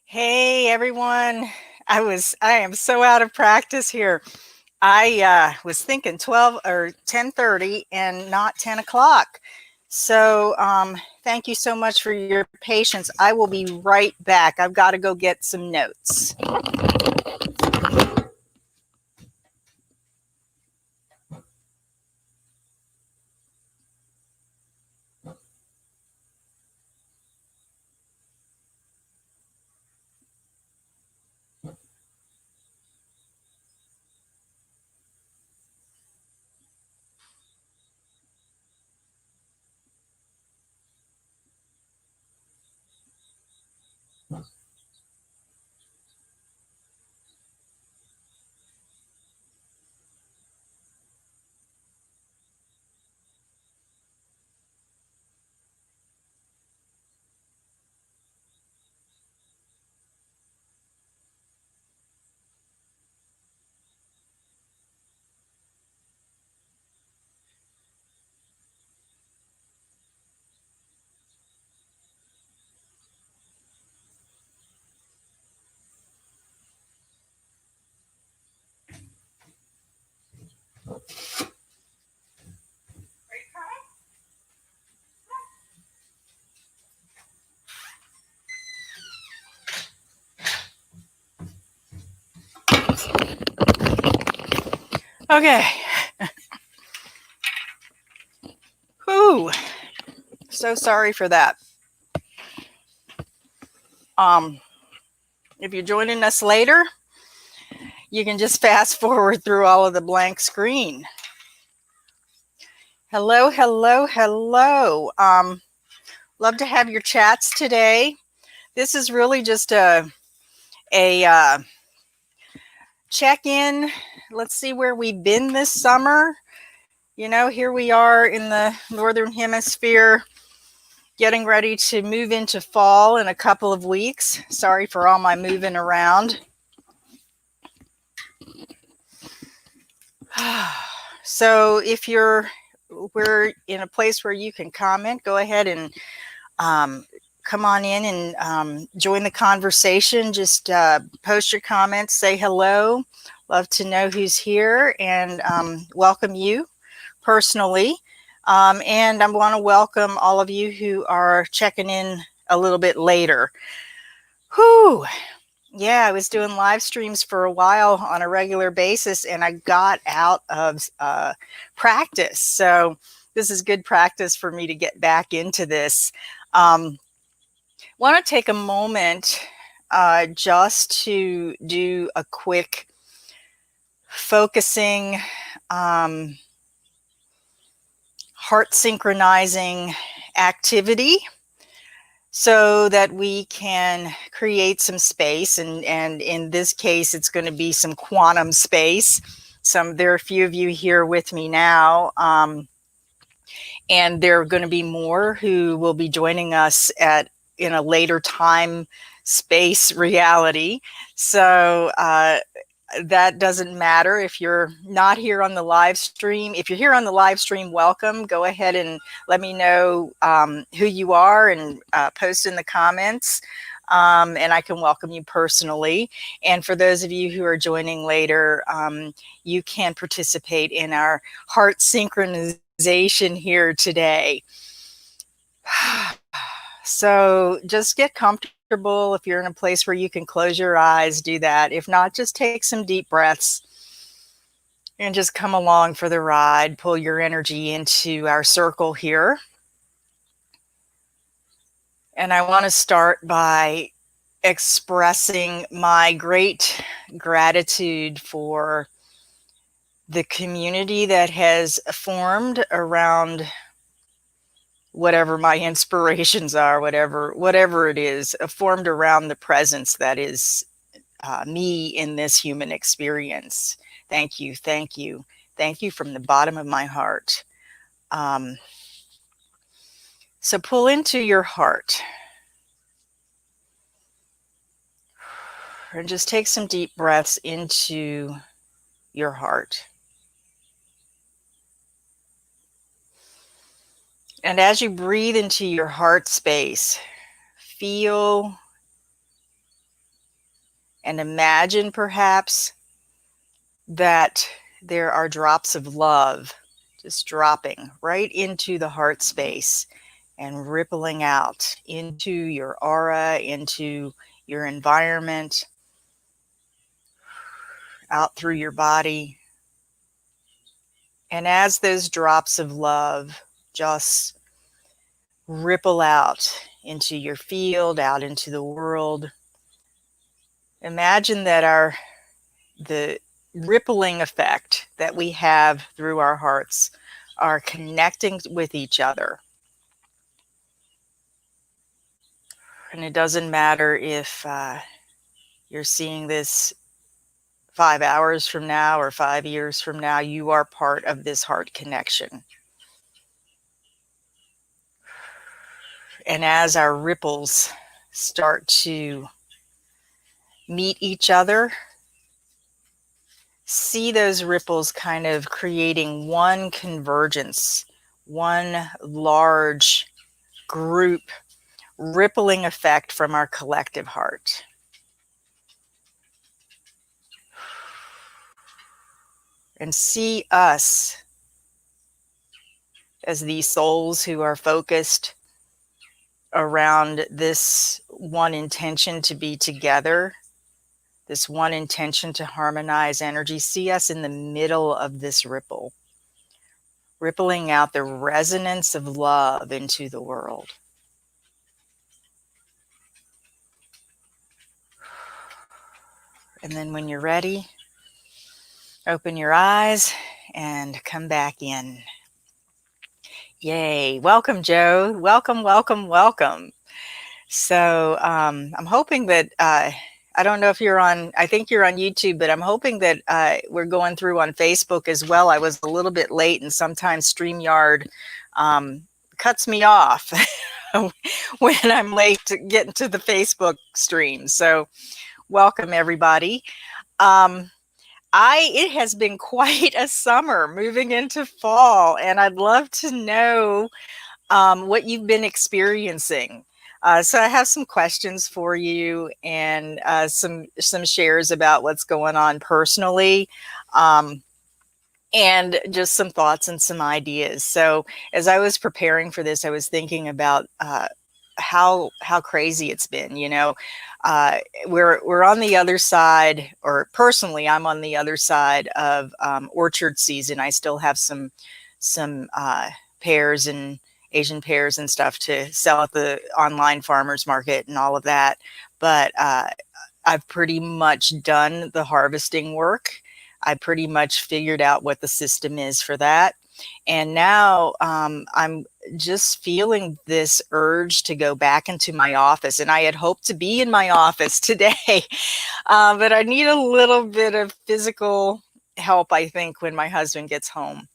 Hey everyone. I am so out of practice here. I was thinking 12 or 10:30 and not 10 o'clock. So thank you so much for your patience. I will be right back. I've got to go get some notes. Okay. Whew. So sorry for that. If you're joining us later, you can just fast forward through all of the blank screen. Hello, hello, hello. Love to have your chats today. This is really just a check-in. Let's see where we've been this summer. You know, here we are in the Northern Hemisphere, getting ready to move into fall in a couple of weeks. Sorry for all my moving around. So if we're in a place where you can comment, go ahead and come on in and join the conversation. Just post your comments, say hello. Love to know who's here and welcome you personally. And I want to welcome all of you who are checking in a little bit later. Whew. Yeah, I was doing live streams for a while on a regular basis and I got out of practice. So this is good practice for me to get back into this. Want to take a moment just to do a quick focusing, heart synchronizing activity so that we can create some space. And in this case, it's going to be some quantum space. There are a few of you here with me now. And there are going to be more who will be joining us in a later time space reality. So that doesn't matter if you're not here on the live stream. If you're here on the live stream, welcome. Go ahead and let me know who you are and post in the comments. And I can welcome you personally. And for those of you who are joining later, you can participate in our heart synchronization here today. So just get comfortable. If you're in a place where you can close your eyes, do that. If not, just take some deep breaths and just come along for the ride. Pull your energy into our circle here. And I want to start by expressing my great gratitude for the community that has formed around whatever my inspirations are, whatever it is, formed around the presence that is me in this human experience. Thank you, thank you, thank you from the bottom of my heart. So pull into your heart and just take some deep breaths into your heart. And as you breathe into your heart space, feel And imagine perhaps that there are drops of love just dropping right into the heart space and rippling out into your aura, into your environment, out through your body. And as those drops of love just ripple out into your field, out into the world, imagine that the rippling effect that we have through our hearts are connecting with each other. And it doesn't matter if you're seeing this 5 hours from now or 5 years from now, you are part of this heart connection. And as our ripples start to meet each other, see those ripples kind of creating one convergence, one large group rippling effect from our collective heart. And see us as these souls who are focused around this one intention to be together, this one intention to harmonize energy. See us in the middle of this ripple, rippling out the resonance of love into the world. And then when you're ready, open your eyes and come back in. Yay. Welcome, Joe. Welcome, welcome, welcome. So I'm hoping that, I don't know if you're on, I think you're on YouTube, but I'm hoping that we're going through on Facebook as well. I was a little bit late, and sometimes StreamYard cuts me off when I'm late to get into the Facebook stream. So welcome, everybody. It has been quite a summer moving into fall, and I'd love to know what you've been experiencing. So I have some questions for you, and some shares about what's going on personally, and just some thoughts and some ideas. So as I was preparing for this, I was thinking about how crazy it's been. You know, we're on the other side, or personally, I'm on the other side of orchard season. I still have some pears and Asian pears and stuff to sell at the online farmers market and all of that. But I've pretty much done the harvesting work. I pretty much figured out what the system is for that. And now I'm just feeling this urge to go back into my office. And I had hoped to be in my office today, but I need a little bit of physical help, I think, when my husband gets home.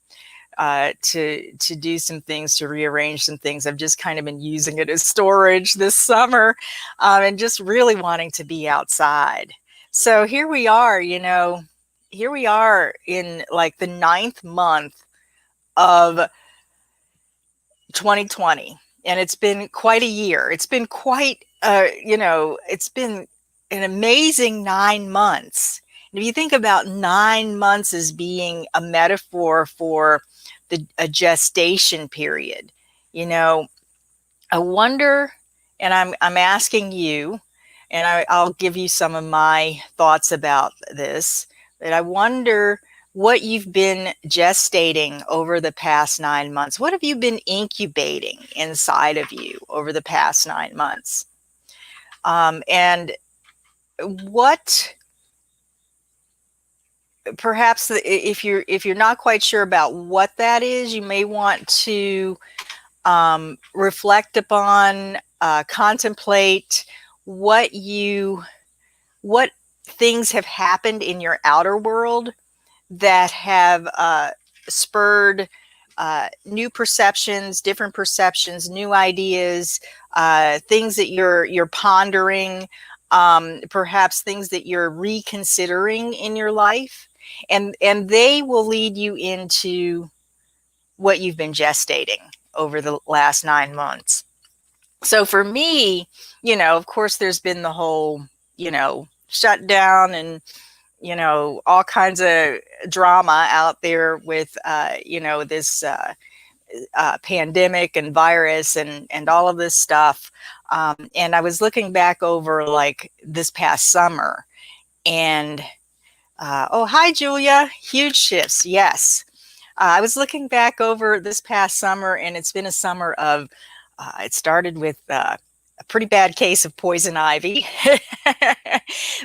To do some things, to rearrange some things. I've just kind of been using it as storage this summer, and just really wanting to be outside. So here we are, you know, here we are in like the 9th month of 2020, and it's been quite a year. It's been quite, you know, it's been an amazing 9 months. And if you think about 9 months as being a metaphor for a gestation period, you know, I wonder, and I'm asking you, and I'll give you some of my thoughts about this, but I wonder what you've been gestating over the past 9 months. What have you been incubating inside of you over the past 9 months? And what, perhaps if you're not quite sure about what that is, you may want to reflect upon, contemplate what things have happened in your outer world that have spurred new perceptions, different perceptions, new ideas, things that you're pondering, perhaps things that you're reconsidering in your life. And they will lead you into what you've been gestating over the last 9 months. So for me, you know, of course, there's been the whole, you know, shut down and, you know, all kinds of drama out there with, you know, this pandemic and virus and all of this stuff. And I was looking back over like this past summer and, oh, hi, Julia. Huge shifts. Yes. I was looking back over this past summer, and it's been a summer of, it started with a pretty bad case of poison ivy.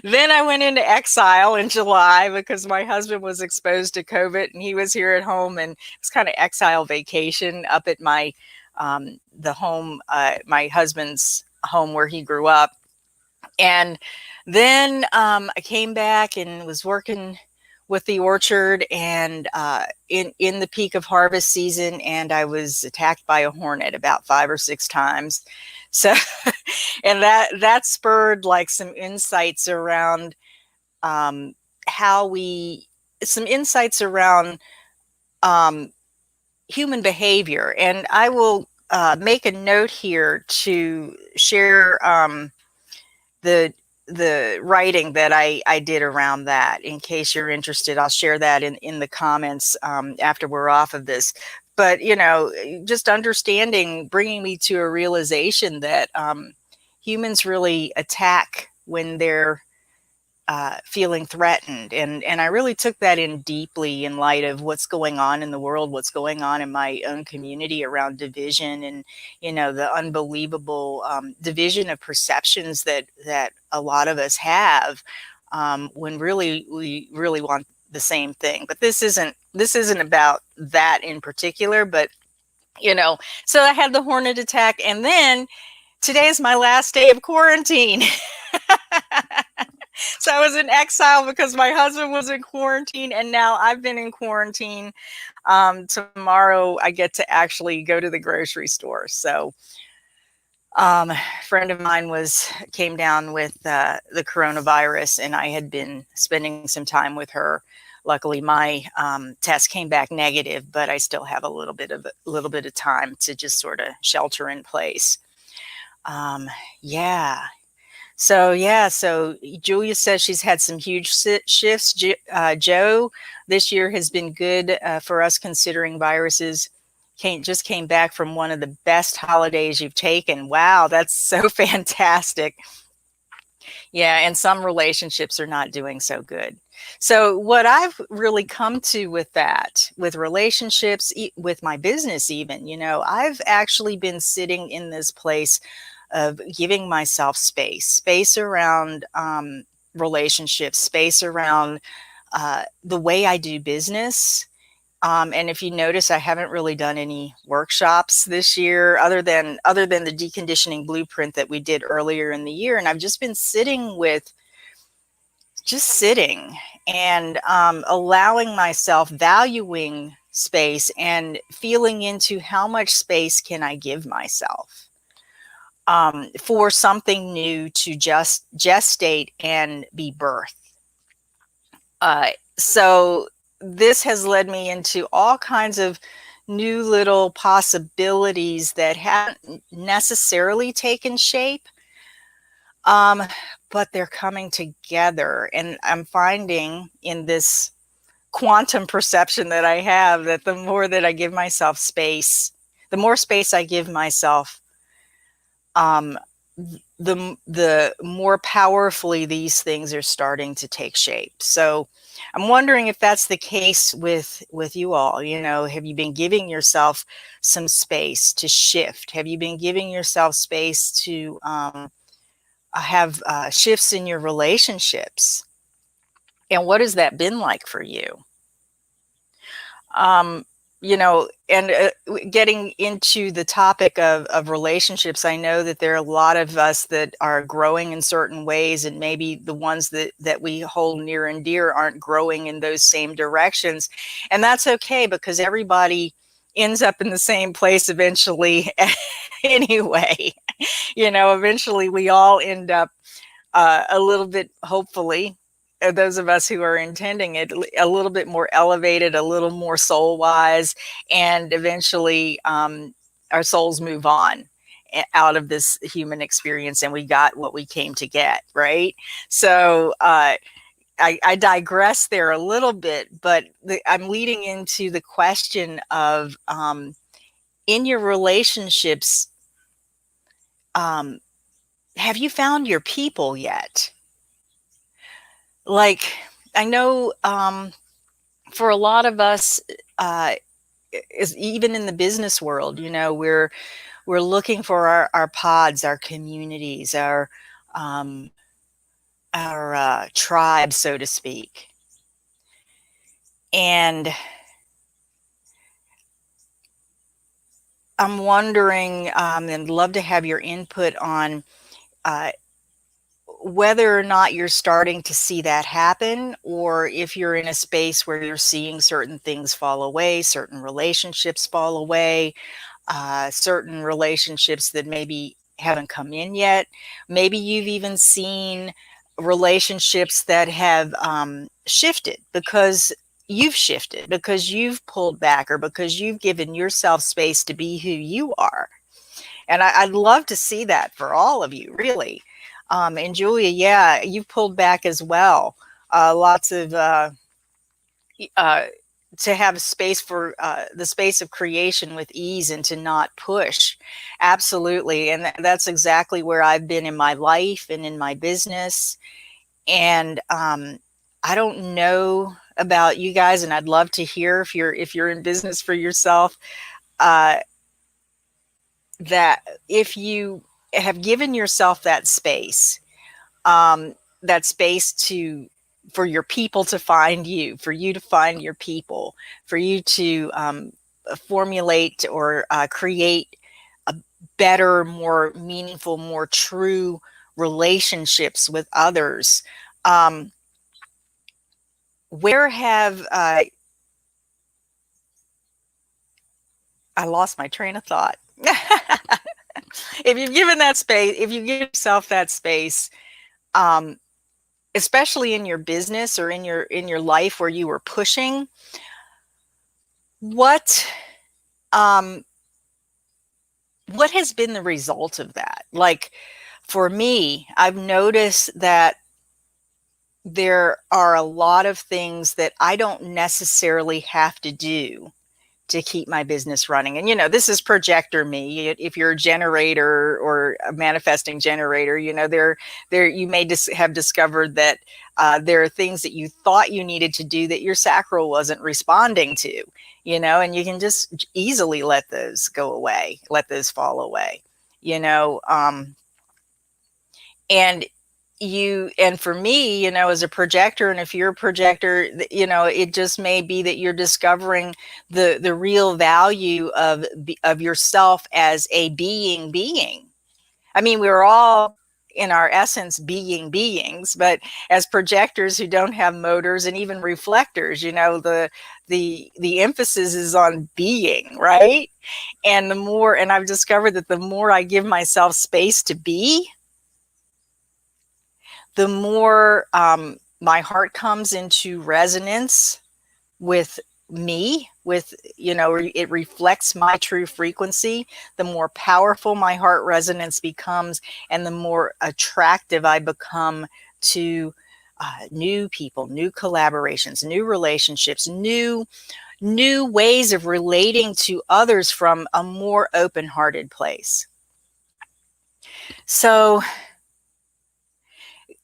Then I went into exile in July because my husband was exposed to COVID and he was here at home, and it was kind of exile vacation up at my, the home, my husband's home where he grew up. And then I came back and was working with the orchard and in the peak of harvest season, and I was attacked by a hornet about 5 or 6 times. So, and that spurred like some insights around some insights around human behavior. And I will make a note here to share the writing that I did around that. In case you're interested, I'll share that in the comments after we're off of this. But, you know, just understanding, bringing me to a realization that humans really attack when they're feeling threatened. And I really took that in deeply in light of what's going on in the world, what's going on in my own community around division and, you know, the unbelievable division of perceptions that a lot of us have when really we really want the same thing. But this isn't about that in particular, but, you know, so I had the hornet attack, and then today is my last day of quarantine. So I was in exile because my husband was in quarantine, and now I've been in quarantine. Tomorrow I get to actually go to the grocery store. So a friend of mine came down with the coronavirus, and I had been spending some time with her. Luckily, my test came back negative, but I still have a little bit of time to just sort of shelter in place. Yeah. So Julia says she's had some huge shifts. Joe, this year has been good for us considering viruses. Just came back from one of the best holidays you've taken. Wow, that's so fantastic. Yeah, and some relationships are not doing so good. So what I've really come to with that, with relationships, with my business even, you know, I've actually been sitting in this place of giving myself space around relationships, space around the way I do business. And if you notice, I haven't really done any workshops this year other than the deconditioning blueprint that we did earlier in the year. And I've just been sitting and allowing myself, valuing space and feeling into how much space can I give myself for something new to just gestate and be birthed. So this has led me into all kinds of new little possibilities that haven't necessarily taken shape, but they're coming together. And I'm finding in this quantum perception that I have that the more that I give myself space, the more space I give myself, the more powerfully these things are starting to take shape. So I'm wondering if that's the case with you all. You know, have you been giving yourself some space to shift? Have you been giving yourself space to have shifts in your relationships? And what has that been like for you? You know, and getting into the topic of relationships, I know that there are a lot of us that are growing in certain ways, and maybe the ones that we hold near and dear aren't growing in those same directions. And that's okay, because everybody ends up in the same place eventually anyway. You know, eventually we all end up a little bit, hopefully, those of us who are intending it, a little bit more elevated, a little more soul wise, and eventually our souls move on. out of this human experience, and we got what we came to get, right? So I digress there a little bit, but I'm leading into the question of in your relationships, have you found your people yet? Like, I know for a lot of us, even in the business world, we're looking for our pods, our communities, our tribe, so to speak. And I'm wondering, and love to have your input on whether or not you're starting to see that happen, or if you're in a space where you're seeing certain things fall away, certain relationships fall away, certain relationships that maybe haven't come in yet. Maybe you've even seen relationships that have shifted because you've pulled back, or because you've given yourself space to be who you are. And I'd love to see that for all of you, really. And Julia, yeah, you've pulled back as well. Lots of to have space for the space of creation with ease and to not push. Absolutely. And that's exactly where I've been in my life and in my business. And I don't know about you guys, and I'd love to hear if you're in business for yourself, that if you have given yourself that space to for your people to find you, for you to find your people, for you to formulate or create a better, more meaningful, more true relationships with others. Where have I lost my train of thought? If you've given that space, if you give yourself that space, especially in your business or in your life where you were pushing, what has been the result of that? Like, for me, I've noticed that there are a lot of things that I don't necessarily have to do to keep my business running. And, this is projector me. If you're a generator or a manifesting generator, you may have discovered that there are things that you thought you needed to do that your sacral wasn't responding to, and you can just easily let those go away, let those fall away, and for me, as a projector, and if you're a projector, it just may be that you're discovering the real value of yourself as a being. I mean, we're all in our essence beings, but as projectors who don't have motors and even reflectors, the emphasis is on being, right? And I've discovered that the more I give myself space to be, the more my heart comes into resonance with me, it reflects my true frequency, the more powerful my heart resonance becomes, and the more attractive I become to new people, new collaborations, new relationships, new ways of relating to others from a more open-hearted place. So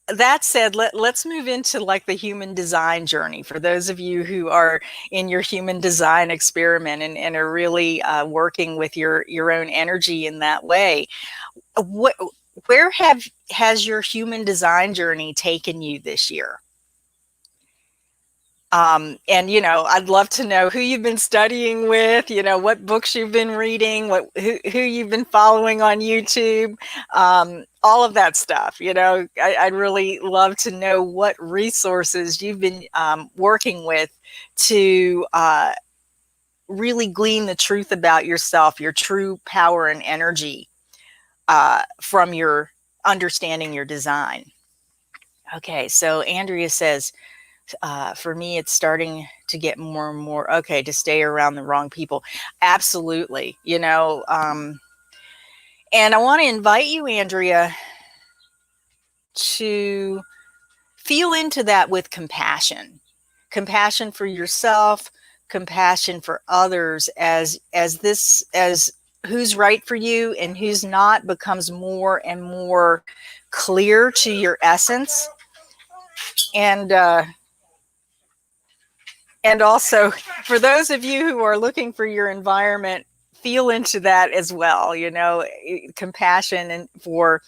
that said, let's move into like the human design journey for those of you who are in your human design experiment and are really working with your own energy in that way. Where has your human design journey taken you this year? And, I'd love to know who you've been studying with, what books you've been reading, who you've been following on YouTube, all of that stuff. I'd really love to know what resources you've been working with to really glean the truth about yourself, your true power and energy from your understanding your design. Okay, so Andrea says, for me, it's starting to get more and more to stay around the wrong people. Absolutely. And I want to invite you, Andrea, to feel into that with compassion. Compassion for yourself, compassion for others, as who's right for you and who's not becomes more and more clear to your essence. And also, for those of you who are looking for your environment, feel into that as well, you know, compassion and for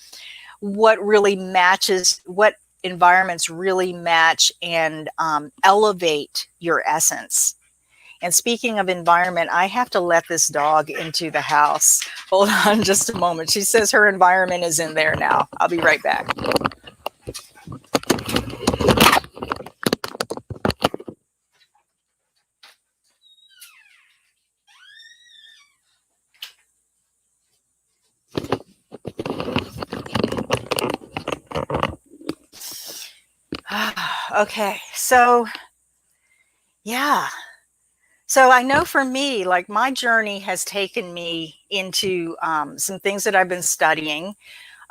what really matches, what environments really match and elevate your essence. And speaking of environment, I have to let this dog into the house. Hold on just a moment. She says her environment is in there now. I'll be right back. Okay, so yeah. So I know for me, like my journey has taken me into some things that I've been studying.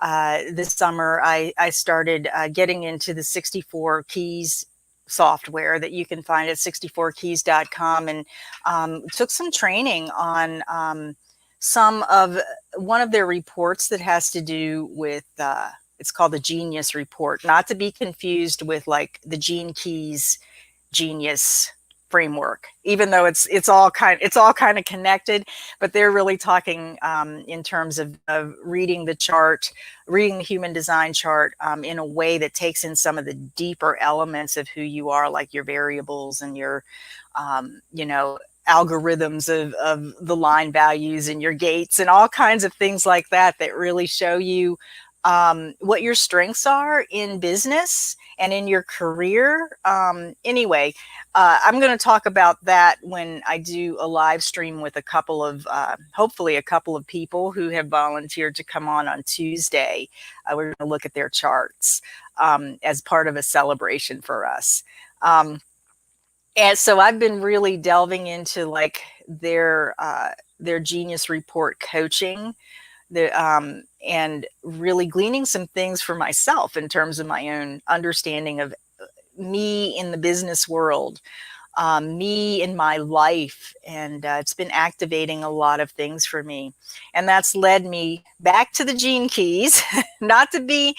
This summer, I started getting into the 64 keys software that you can find at 64keys.com, and took some training on one of their reports that has to do with it's called the Genius Report, not to be confused with like the Gene Keys Genius framework, even though it's all kind of connected, but they're really talking in terms of reading the chart, reading the human design chart in a way that takes in some of the deeper elements of who you are, like your variables and your you know, algorithms of the line values and your gates and all kinds of things like that that really show you what your strengths are in business and in your career. Anyway, I'm going to talk about that when I do a live stream with a couple of, hopefully a couple of people who have volunteered to come on Tuesday. We're going to look at their charts as part of a celebration for us. And so I've been really delving into like their Genius Report coaching, and really gleaning some things for myself in terms of my own understanding of me in the business world, me in my life, and it's been activating a lot of things for me, and that's led me back to the Gene Keys, not to be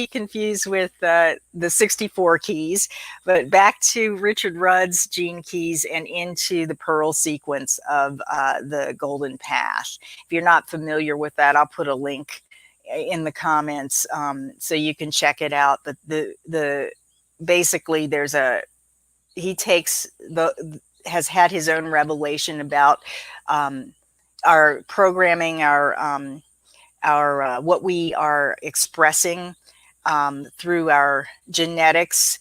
confused with the 64 keys, but back to Richard Rudd's Gene Keys and into the Pearl sequence of the Golden Path. If you're not familiar with that, I'll put a link in the comments so you can check it out. But the basically he has had his own revelation about our programming, our what we are expressing through our genetics,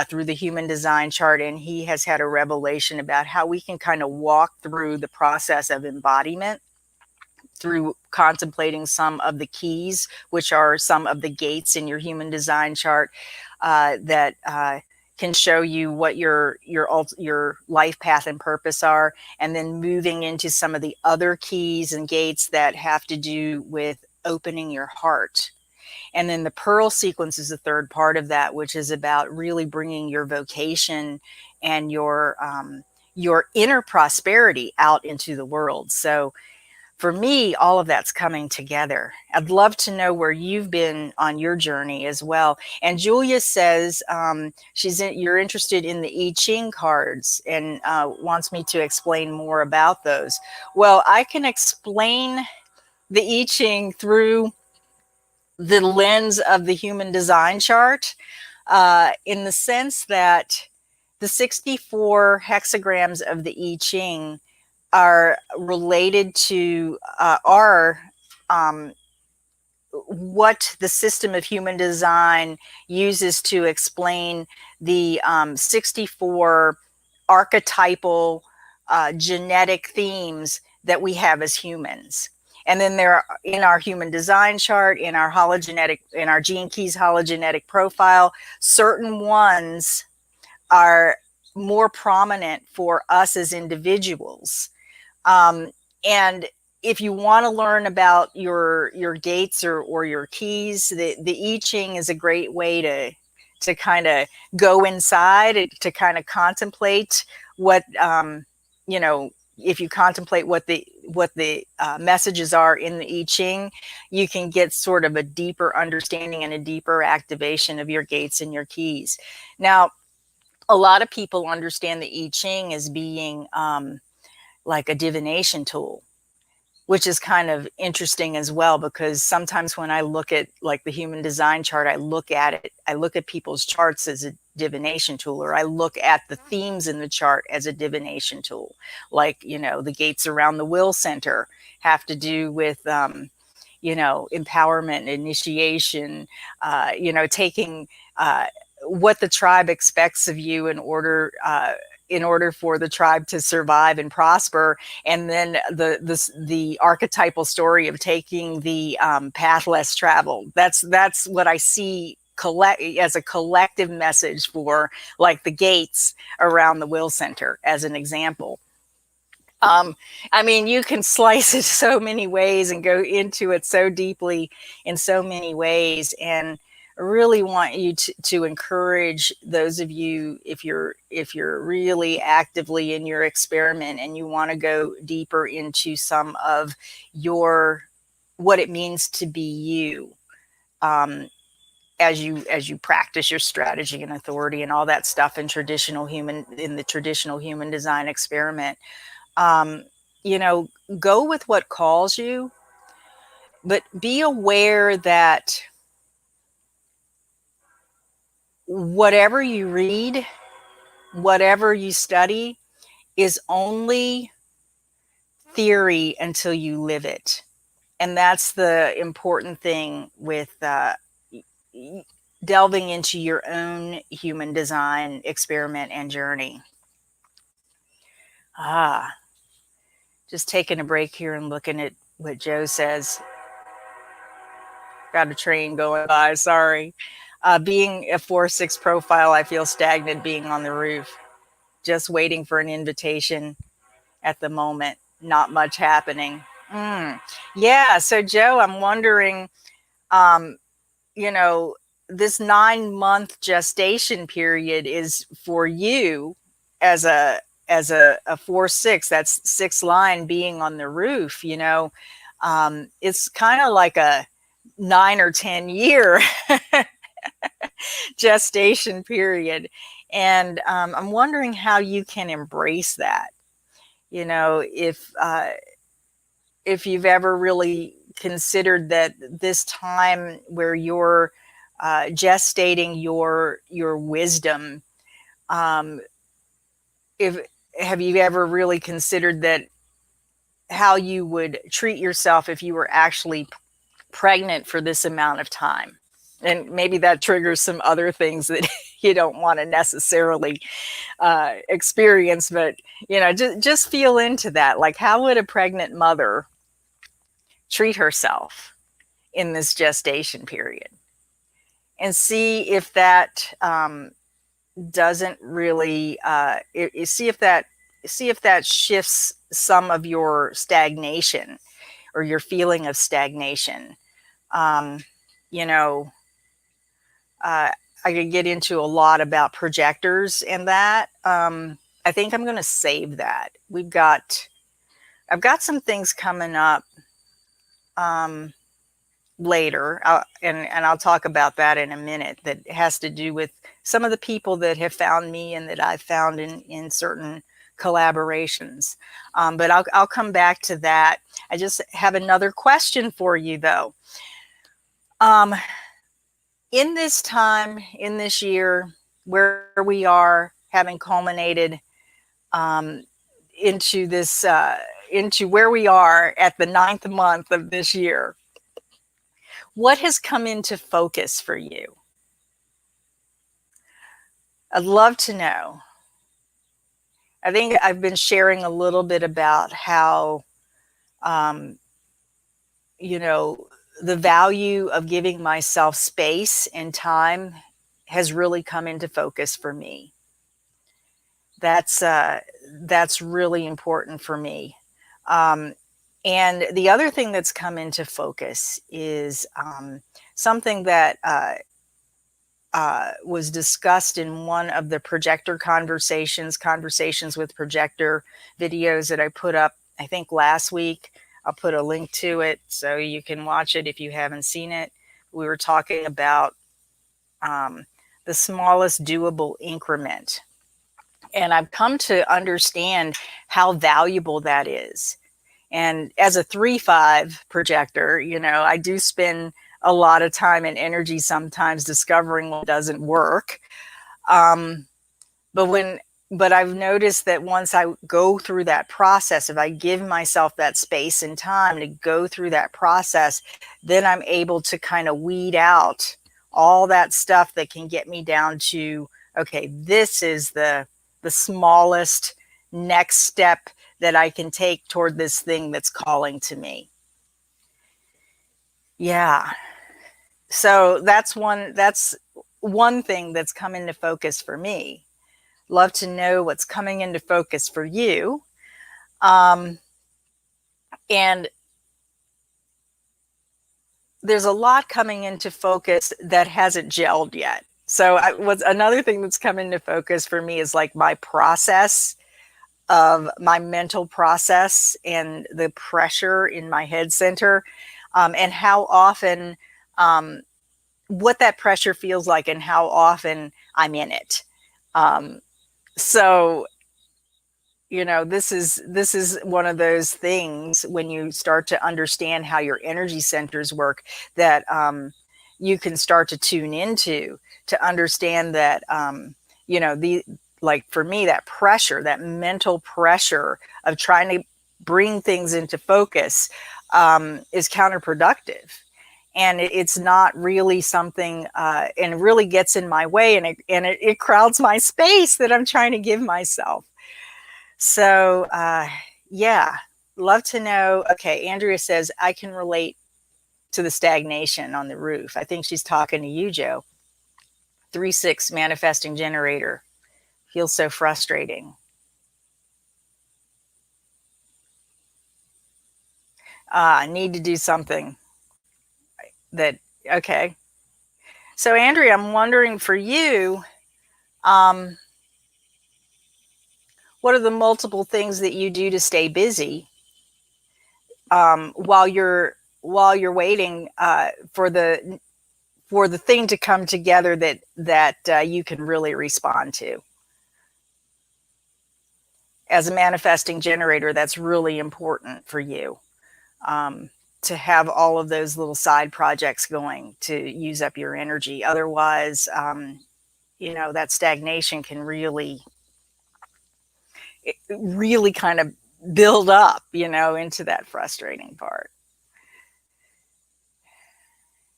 through the human design chart. And he has had a revelation about how we can kind of walk through the process of embodiment through contemplating some of the keys, which are some of the gates in your human design chart that can show you what your life path and purpose are, and then moving into some of the other keys and gates that have to do with opening your heart. And then the Pearl sequence is the third part of that, which is about really bringing your vocation and your inner prosperity out into the world. So for me, all of that's coming together. I'd love to know where you've been on your journey as well. And Julia says you're interested in the I Ching cards and wants me to explain more about those. Well, I can explain the I Ching through the lens of the human design chart, in the sense that the 64 hexagrams of the I Ching are related to what the system of human design uses to explain the 64 archetypal genetic themes that we have as humans. And then there are, in our human design chart, in our Gene Keys hologenetic profile, certain ones are more prominent for us as individuals. And if you want to learn about your gates or your keys, the I Ching is a great way to kind of go inside, to kind of contemplate what you know, if you contemplate what the messages are in the I Ching, you can get sort of a deeper understanding and a deeper activation of your gates and your keys. Now, a lot of people understand the I Ching as being like a divination tool, which is kind of interesting as well, because sometimes when I look at like the human design chart, I look at people's charts as a divination tool, or I look at the themes in the chart as a divination tool. Like, you know, the gates around the will center have to do with, you know, empowerment, initiation, you know, taking what the tribe expects of you in order for the tribe to survive and prosper, and then the archetypal story of taking the path less traveled. That's what I see as a collective message for like the gates around the will center, as an example. I mean, you can slice it so many ways and go into it so deeply in so many ways. And I really want you to encourage those of you, if you're really actively in your experiment and you want to go deeper into some of your what it means to be you, as you practice your strategy and authority and all that stuff in the traditional human design experiment. um, you know, go with what calls you, but be aware that whatever you read, whatever you study, is only theory until you live it. And that's the important thing with delving into your own human design experiment and journey. Ah, just taking a break here and looking at what Joe says. Got a train going by, sorry. Being a 4-6 profile, I feel stagnant being on the roof, just waiting for an invitation at the moment. Not much happening. Yeah, so Joe, I'm wondering, um, you know, this 9-month gestation period is for you as a 4-6. That's 6 line being on the roof. You know, it's kind of like a 9 or 10 year gestation period, and I'm wondering how you can embrace that. You know, if you've ever really considered that this time where you're gestating your wisdom, um, if have you ever really considered that how you would treat yourself if you were actually pregnant for this amount of time? And maybe that triggers some other things that you don't want to necessarily experience, but you know, just feel into that. Like, how would a pregnant mother treat herself in this gestation period? And see if that doesn't really see if that shifts some of your stagnation or your feeling of stagnation. You know, I could get into a lot about projectors and that. I think I'm going to save that. I've got some things coming up later, and I'll talk about that in a minute. That has to do with some of the people that have found me and that I've found in certain collaborations. But I'll come back to that. I just have another question for you, though. In this time, in this year, where we are, having culminated into this, into where we are at the 9th month of this year, what has come into focus for you? I'd love to know. I think I've been sharing a little bit about how, you know, the value of giving myself space and time has really come into focus for me. That's really important for me. And the other thing that's come into focus is something that was discussed in one of the projector conversations with projector videos that I put up, I think last week. I'll put a link to it so you can watch it if you haven't seen it. We were talking about the smallest doable increment. And I've come to understand how valuable that is. And as a 3-5 projector, I do spend a lot of time and energy sometimes discovering what doesn't work. Um, but when but I've noticed that once I go through that process, if I give myself that space and time to go through that process, then I'm able to kind of weed out all that stuff that can get me down to, okay, this is the smallest next step that I can take toward this thing that's calling to me. Yeah. So that's one thing that's come into focus for me. Love to know what's coming into focus for you. And there's a lot coming into focus that hasn't gelled yet. So what's another thing that's come into focus for me is like my process of my mental process and the pressure in my head center, and how often, what that pressure feels like and how often I'm in it. So, this is one of those things when you start to understand how your energy centers work that you can start to tune into to understand that, like for me, that pressure, that mental pressure of trying to bring things into focus is counterproductive. And it's not really something, and it really gets in my way, and it crowds my space that I'm trying to give myself. So, yeah, love to know. Okay, Andrea says, I can relate to the stagnation on the roof. I think she's talking to you, Joe. 3-6 manifesting generator. Feels so frustrating. Need to do something that, okay. So, Andrea, I'm wondering for you, what are the multiple things that you do to stay busy while you're waiting for the thing to come together that you can really respond to? As a manifesting generator, that's really important for you, to have all of those little side projects going to use up your energy. Otherwise, that stagnation can really kind of build up, into that frustrating part.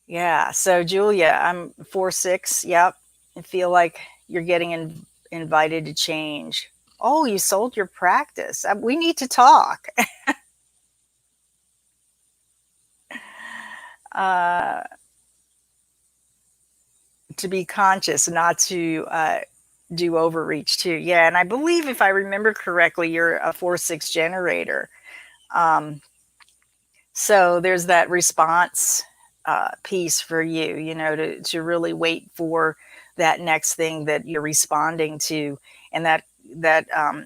Yeah. So Julia, I'm 4-6. Yep. I feel like you're getting invited to change. Oh, you sold your practice. We need to talk. To be conscious, not to do overreach too. Yeah. And I believe, if I remember correctly, you're a 4-6 generator. So there's that response piece for you, to really wait for that next thing that you're responding to, and that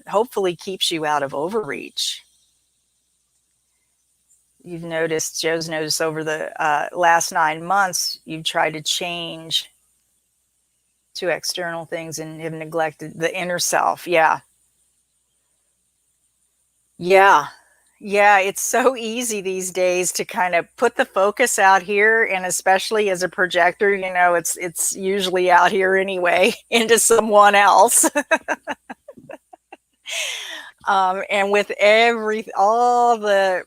hopefully keeps you out of overreach. Joe's noticed over the last 9 months, you've tried to change to external things and have neglected the inner self. Yeah. Yeah. Yeah, it's so easy these days to kind of put the focus out here, and especially as a projector, it's usually out here anyway into someone else. And with all the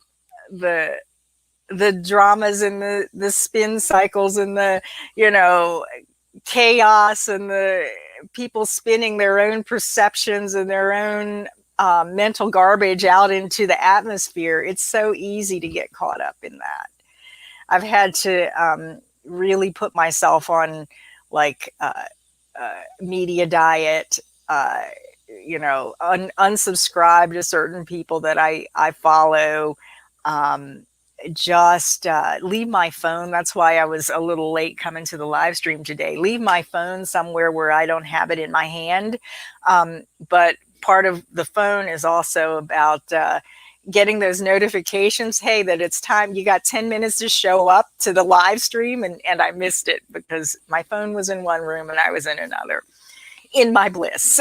dramas and the spin cycles and the chaos and the people spinning their own perceptions and their own mental garbage out into the atmosphere, it's so easy to get caught up in that. I've had to really put myself on like media diet, unsubscribe to certain people that I follow, Just leave my phone. That's why I was a little late coming to the live stream today. Leave my phone somewhere where I don't have it in my hand. But part of the phone is also about getting those notifications. Hey, that it's time. You got 10 minutes to show up to the live stream. And I missed it because my phone was in one room and I was in another, in my bliss.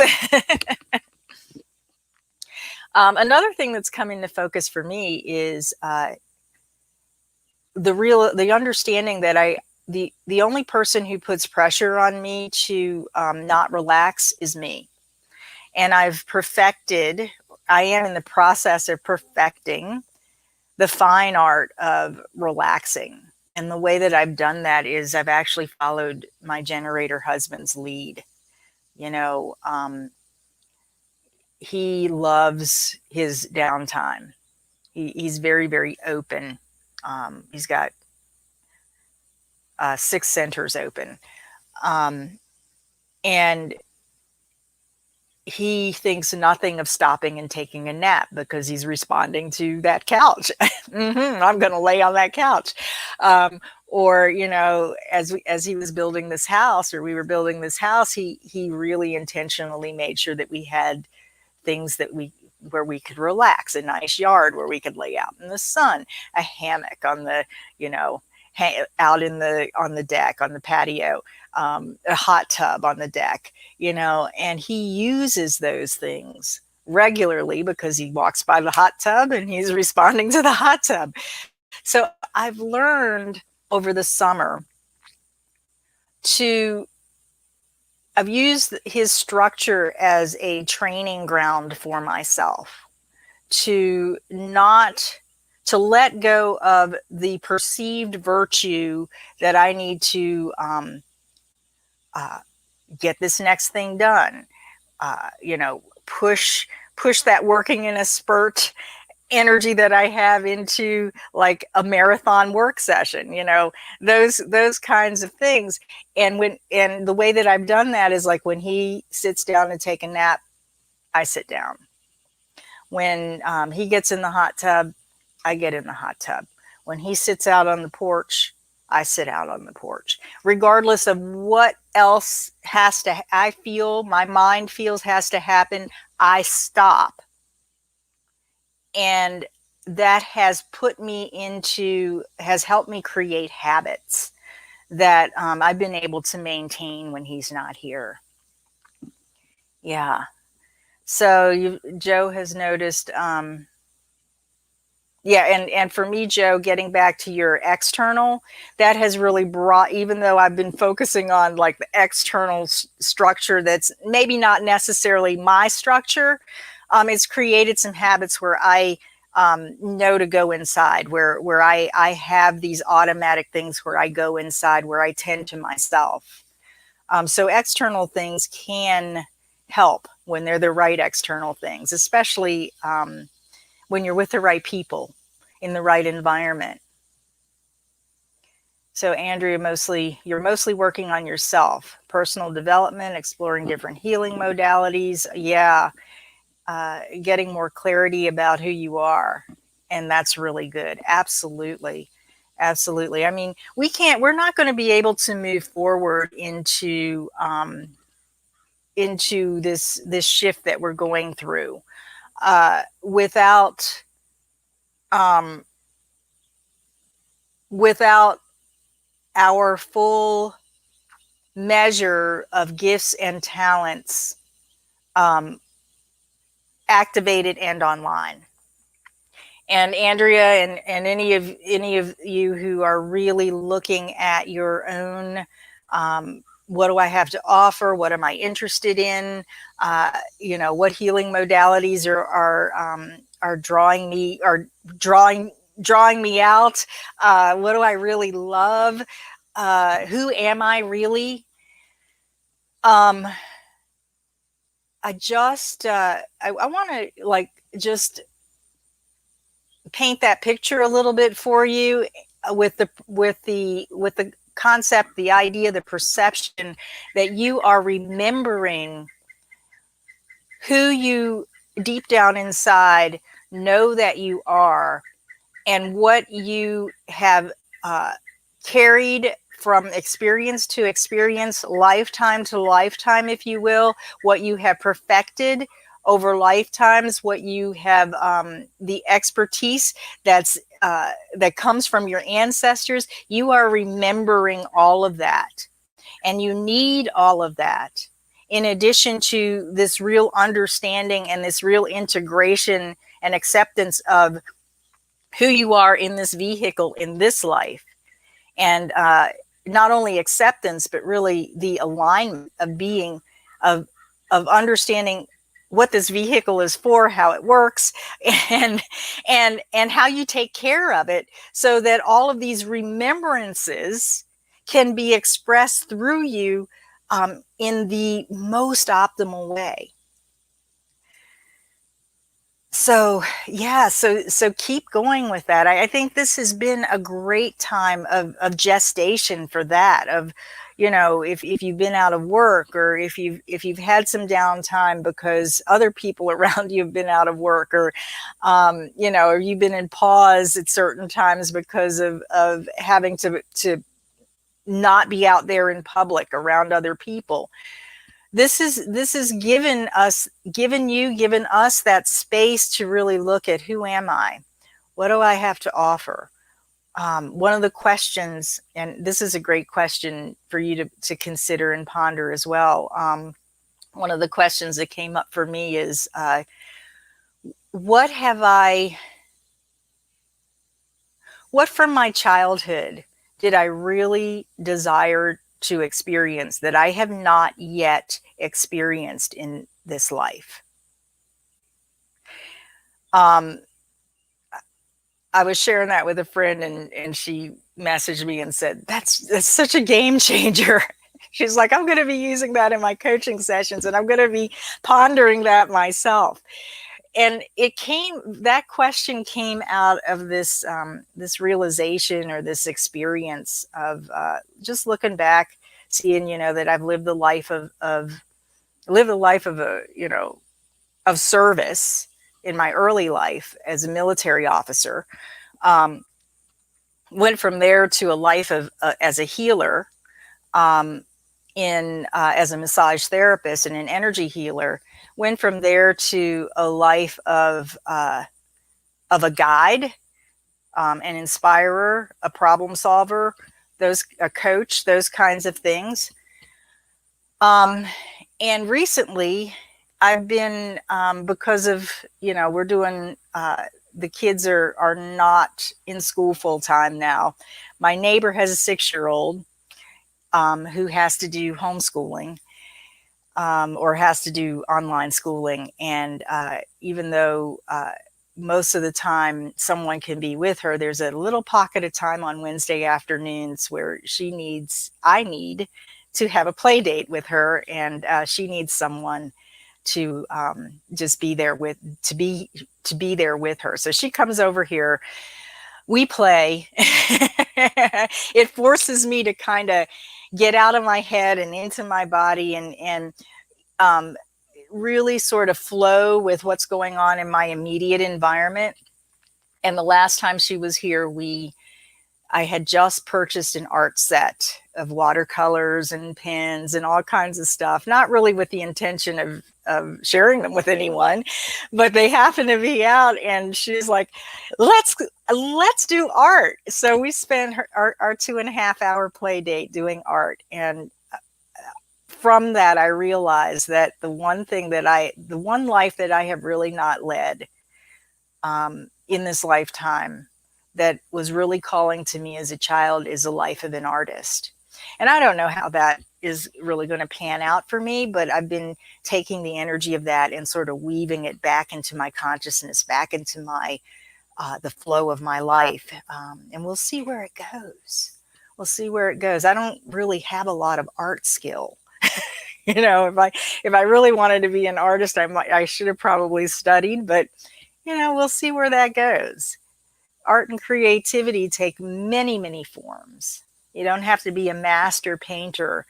Another thing that's come into focus for me is the understanding that the only person who puts pressure on me to not relax is me. And I am in the process of perfecting the fine art of relaxing. And the way that I've done that is I've actually followed my generator husband's lead. He loves his downtime. He's very, very open. He's got 6 centers open. And he thinks nothing of stopping and taking a nap because he's responding to that couch. I'm going to lay on that couch. Or, as he was building this house, or we were building this house, he really intentionally made sure that we had things where we could relax, a nice yard where we could lay out in the sun, a hammock on the, out on the deck, on the patio, a hot tub on the deck, and he uses those things regularly because he walks by the hot tub and he's responding to the hot tub. So I've learned over the summer I've used his structure as a training ground for myself to let go of the perceived virtue that I need to get this next thing done. Push that working in a spurt energy that I have into like a marathon work session, those kinds of things. And the way that I've done that is like when he sits down to take a nap, I sit down. When he gets in the hot tub, I get in the hot tub. When he sits out on the porch, I sit out on the porch. Regardless of what else my mind feels has to happen, I stop. And that has helped me create habits that I've been able to maintain when he's not here. Yeah. So Joe has noticed, and for me, Joe, getting back to your external, that has really brought, even though I've been focusing on like the external structure that's maybe not necessarily my structure, it's created some habits where I know to go inside, where I have these automatic things where I go inside, where I tend to myself. So external things can help when they're the right external things, especially when you're with the right people in the right environment. So Andrea, you're mostly working on yourself, personal development, exploring different healing modalities. Yeah. Getting more clarity about who you are. And that's really good. Absolutely. Absolutely. I mean, we're not going to be able to move forward into this shift that we're going through without our full measure of gifts and talents activated and online. And Andrea, and any of you who are really looking at your own, what do I have to offer? What am I interested in? What healing modalities are drawing me out? What do I really love? Who am I really? I want to just paint that picture a little bit for you with the concept, the idea, the perception that you are remembering who you deep down inside know that you are, and what you have carried from experience to experience, lifetime to lifetime, if you will, what you have perfected over lifetimes, what you have, the expertise that comes from your ancestors. You are remembering all of that, and you need all of that. In addition to this real understanding and this real integration and acceptance of who you are in this vehicle in this life, and not only acceptance, but really the alignment of being, of understanding what this vehicle is for, how it works, and how you take care of it, so that all of these remembrances can be expressed through you in the most optimal way. So yeah, so keep going with that. I think this has been a great time of gestation for that. Of, you know, if you've been out of work, or if you've had some downtime because other people around you have been out of work, or you know, or you've been in pause at certain times because of having to not be out there in public around other people. This is given us, given us that space to really look at, who am I? What do I have to offer? One of the questions, and this is a great question for you to consider and ponder as well. One of the questions that came up for me is, what from my childhood did I really desire to experience that I have not yet experienced in this life? I was sharing that with a friend, and she messaged me and said, that's such a game changer. She's like, I'm going to be using that in my coaching sessions, and I'm going to be pondering that myself. And that question came out of this realization, or this experience of just looking back, seeing, that I've lived the life of a, of service in my early life as a military officer. Went from there to a life of as a healer, as a massage therapist and an energy healer. Went from there to a life of a guide, an inspirer, a problem solver, a coach, those kinds of things. And recently, I've been, because of, we're doing, the kids are not in school full time now. My neighbor has a 6-year-old who has to do homeschooling, or has to do online schooling. And even though most of the time someone can be with her, there's a little pocket of time on Wednesday afternoons where I need to have a play date with her, and she needs someone to just be there with, to be there with her. So she comes over here, we play. It forces me to kind of get out of my head and into my body, and really sort of flow with what's going on in my immediate environment. And the last time she was here, I had just purchased an art set of watercolors and pens and all kinds of stuff, not really with the intention of sharing them with anyone, but they happened to be out, and she's like, let's do art. So we spent our 2.5-hour play date doing art. And from that, I realized that the one life that I have really not led in this lifetime, that was really calling to me as a child, is a life of an artist. And I don't know how that is really going to pan out for me, but I've been taking the energy of that and sort of weaving it back into my consciousness, back into my the flow of my life. And we'll see where it goes. I don't really have a lot of art skill. If I really wanted to be an artist, I should have probably studied, but we'll see where that goes. Art and creativity take many, many forms. You don't have to be a master painter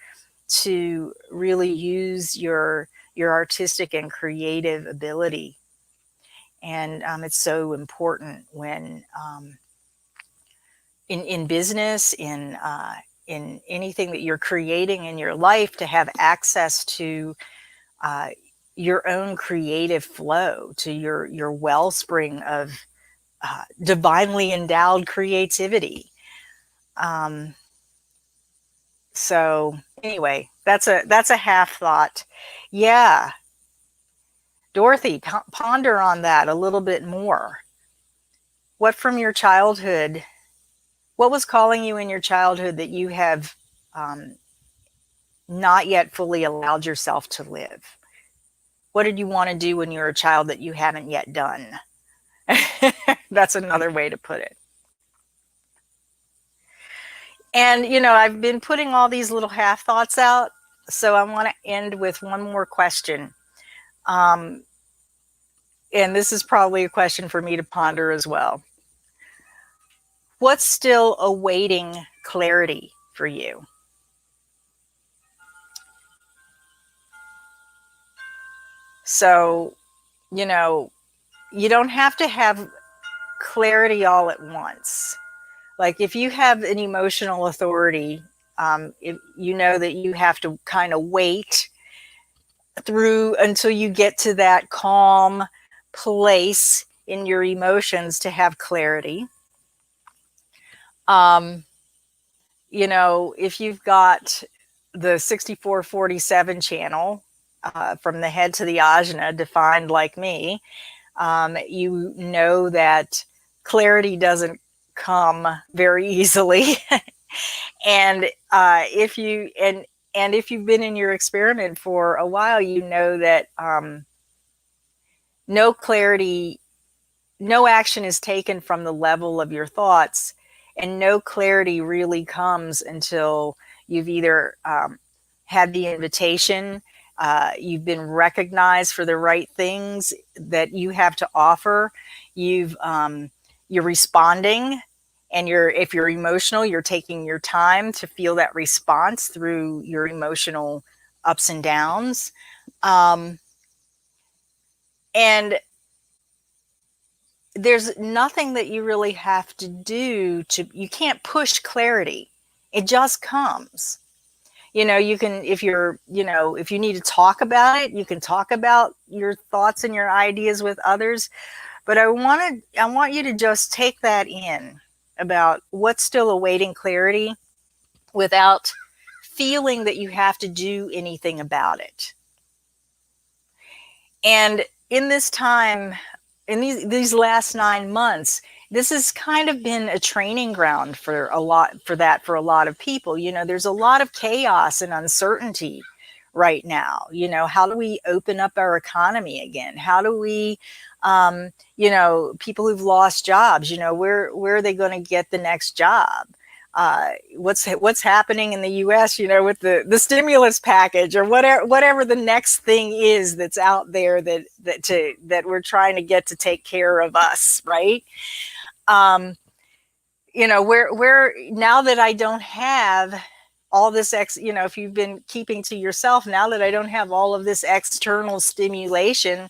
to really use your artistic and creative ability. And it's so important when in business, in anything that you're creating in your life, to have access to your own creative flow, to your wellspring of divinely endowed creativity. So anyway, that's a half thought. Yeah, Dorothy, ponder on that a little bit more. What from your childhood, what was calling you in your childhood that you have not yet fully allowed yourself to live? What did you want to do when you were a child that you haven't yet done? That's another way to put it. And, you know, I've been putting all these little half thoughts out, so I want to end with one more question. And this is probably a question for me to ponder as well. What's still awaiting clarity for you? So, you know, you don't have to have clarity all at once. Like if you have an emotional authority, if you know that you have to kind of wait through until you get to that calm place in your emotions to have clarity. You know, if you've got the 6447 channel from the head to the ajna defined like me, you know that clarity doesn't come very easily. And if you've been in your experiment for a while, you know that no clarity, no action is taken from the level of your thoughts, and no clarity really comes until you've either had the invitation, you've been recognized for the right things that you have to offer, you're responding, and if you're emotional, you're taking your time to feel that response through your emotional ups and downs. And there's nothing that you really have to do you can't push clarity. It just comes. You know, you can, if you need to talk about it, you can talk about your thoughts and your ideas with others. But I want you to just take that in about what's still awaiting clarity without feeling that you have to do anything about it. And in this time, in these last 9 months, this has kind of been a training ground for a lot of people. You know, there's a lot of chaos and uncertainty right now. You know, how do we open up our economy again? How do we, you know, people who've lost jobs, you know, where are they going to get the next job? What's happening in the U.S., you know, with the stimulus package or whatever the next thing is that's out there that we're trying to get to take care of us, right? You know, where now that I don't have all this you know, if you've been keeping to yourself, now that I don't have all of this external stimulation,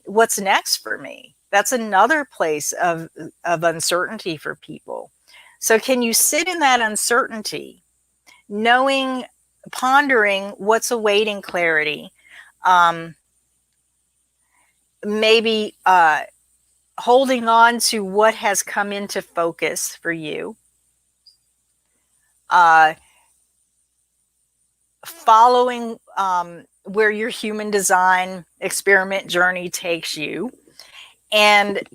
what's next for me? That's another place of uncertainty for people. So can you sit in that uncertainty, pondering what's awaiting clarity, maybe holding on to what has come into focus for you, following where your human design experiment journey takes you, and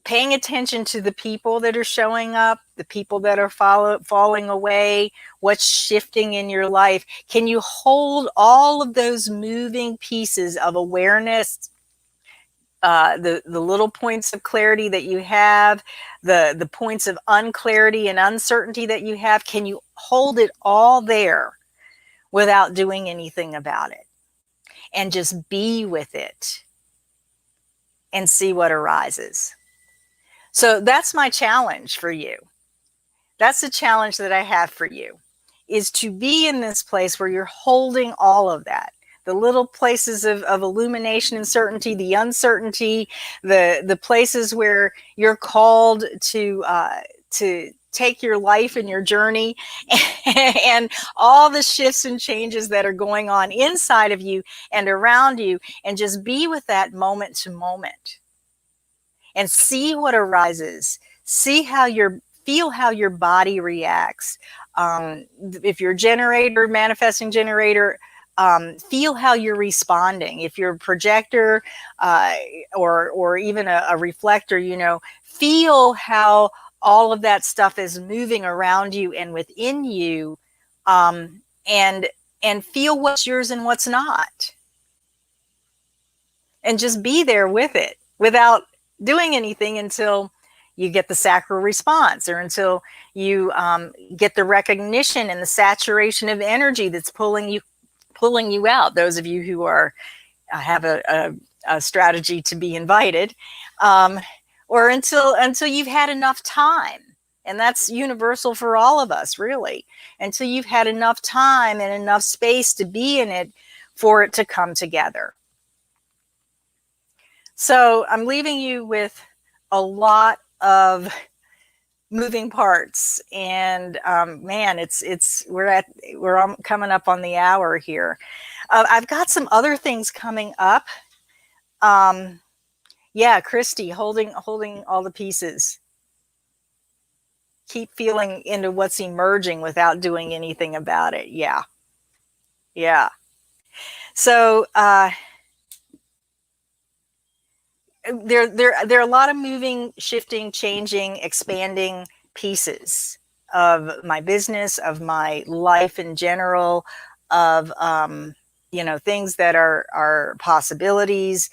paying attention to the people that are showing up, the people that are falling away, what's shifting in your life. Can you hold all of those moving pieces of awareness, the little points of clarity that you have, the points of unclarity and uncertainty that you have? Can you hold it all there without doing anything about it, and just be with it and see what arises? So that's my challenge for you. That's the challenge that I have for you, is to be in this place where you're holding all of that. The little places of illumination and certainty, the uncertainty, the places where you're called to to take your life and your journey and all the shifts and changes that are going on inside of you and around you, and just be with that moment to moment and see what arises. See how feel how your body reacts. If you're a generator, manifesting generator, feel how you're responding. If you're a projector, or even a reflector, feel how all of that stuff is moving around you and within you, and feel what's yours and what's not. And just be there with it without doing anything until you get the sacral response, or until you get the recognition and the saturation of energy that's pulling you out. Those of you who have a strategy to be invited, or until you've had enough time. And that's universal for all of us, really, until you've had enough time and enough space to be in it for it to come together. So I'm leaving you with a lot of moving parts, and man, we're coming up on the hour here. I've got some other things coming up. Yeah, Christy, holding all the pieces. Keep feeling into what's emerging without doing anything about it. Yeah. So there are a lot of moving, shifting, changing, expanding pieces of my business, of my life in general, of things that are possibilities,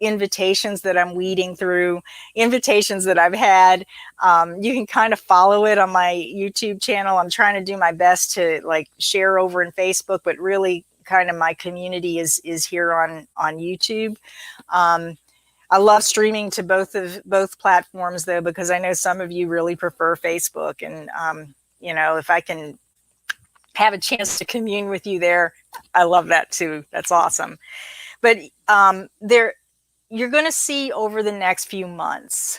invitations that I'm weeding through, invitations that I've had. You can kind of follow it on my YouTube channel. I'm trying to do my best to share over in Facebook, but really kind of my community is here on YouTube. I love streaming to both platforms, though, because I know some of you really prefer Facebook. And, if I can have a chance to commune with you there, I love that too. That's awesome. But you're going to see over the next few months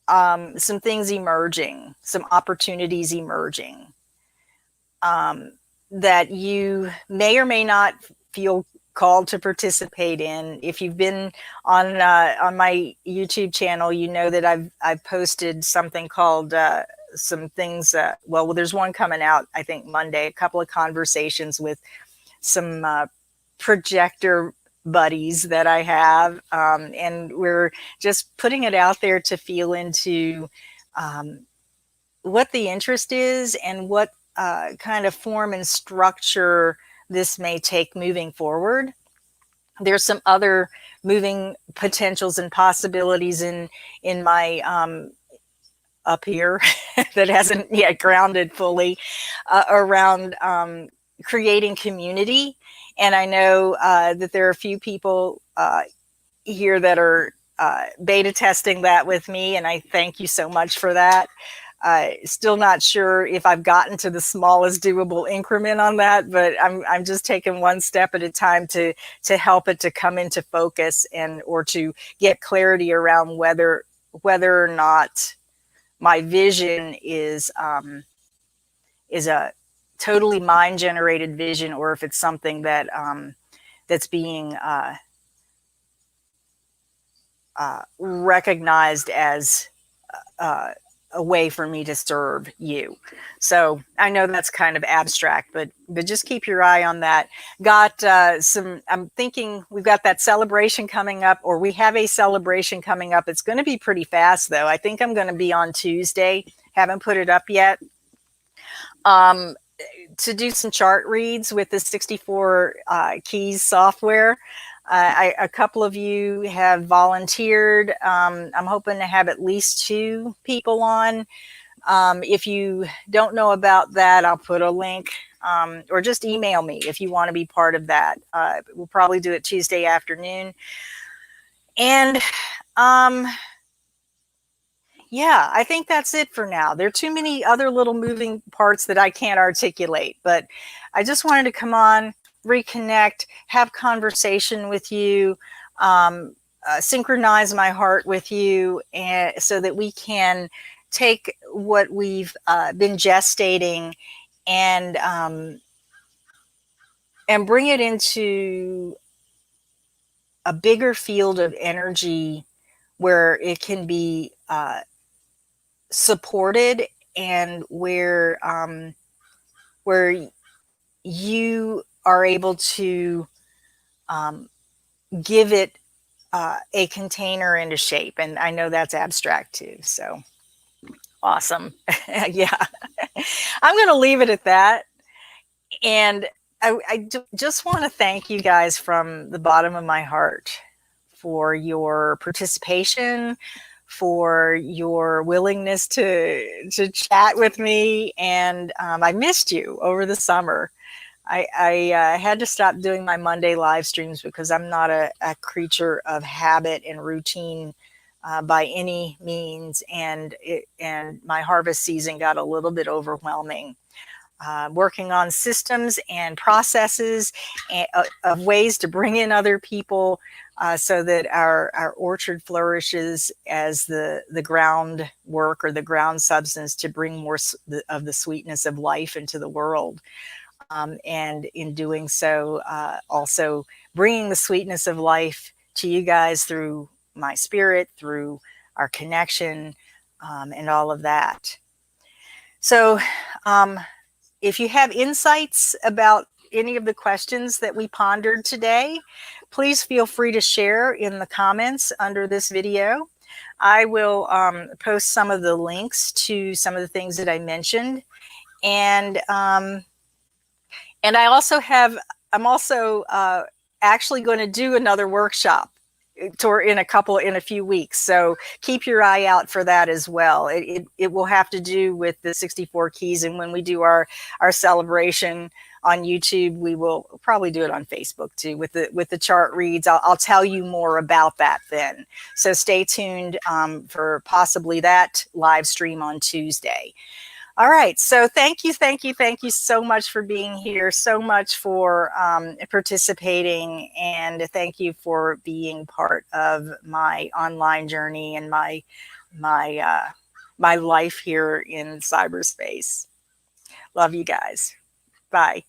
some things emerging, some opportunities emerging, that you may or may not feel called to participate in. If you've been on my YouTube channel, you know that I've posted something called some things. Well, there's one coming out, I think Monday. A couple of conversations with some projector buddies that I have, and we're just putting it out there to feel into what the interest is and what kind of form and structure this may take moving forward. There's some other moving potentials and possibilities in my up here that hasn't yet grounded fully around creating community. And I know that there are a few people here that are beta testing that with me, and I thank you so much for that. Still not sure if I've gotten to the smallest doable increment on that, but I'm just taking one step at a time to help it to come into focus or to get clarity around whether or not my vision is a totally mind generated vision, or if it's something that that's being recognized as a way for me to serve you. So I know that's kind of abstract, but just keep your eye on that. I'm thinking we've got that celebration coming up, or we have a celebration coming up. It's going to be pretty fast though. I think I'm going to be on Tuesday. Haven't put it up yet. To do some chart reads with the 64 keys software. A couple of you have volunteered. I'm hoping to have at least 2 people on. If you don't know about that, I'll put a link, or just email me if you want to be part of that. We'll probably do it Tuesday afternoon. And yeah, I think that's it for now. There are too many other little moving parts that I can't articulate, but I just wanted to come on, reconnect, have conversation with you, synchronize my heart with you, and so that we can take what we've been gestating and bring it into a bigger field of energy where it can be supported, and where you are able to give it a container and a shape. And I know that's abstract too. So awesome. Yeah. I'm going to leave it at that. And I just want to thank you guys from the bottom of my heart for your participation, for your willingness to chat with me. And I missed you over the summer. I had to stop doing my Monday live streams because I'm not a creature of habit and routine by any means. And my harvest season got a little bit overwhelming. Working on systems and processes of ways to bring in other people so that our orchard flourishes as the groundwork or the ground substance to bring more of the sweetness of life into the world. And in doing so, also bringing the sweetness of life to you guys through my spirit, through our connection, and all of that. So, if you have insights about any of the questions that we pondered today, please feel free to share in the comments under this video. I will post some of the links to some of the things that I mentioned. And I'm also actually going to do another workshop in a few weeks. So keep your eye out for that as well. It will have to do with the 64 keys. And when we do our celebration on YouTube, we will probably do it on Facebook too with the chart reads. I'll tell you more about that then. So stay tuned for possibly that live stream on Tuesday. All right. So thank you so much for being here, so much for participating, and thank you for being part of my online journey and my life here in cyberspace. Love you guys. Bye.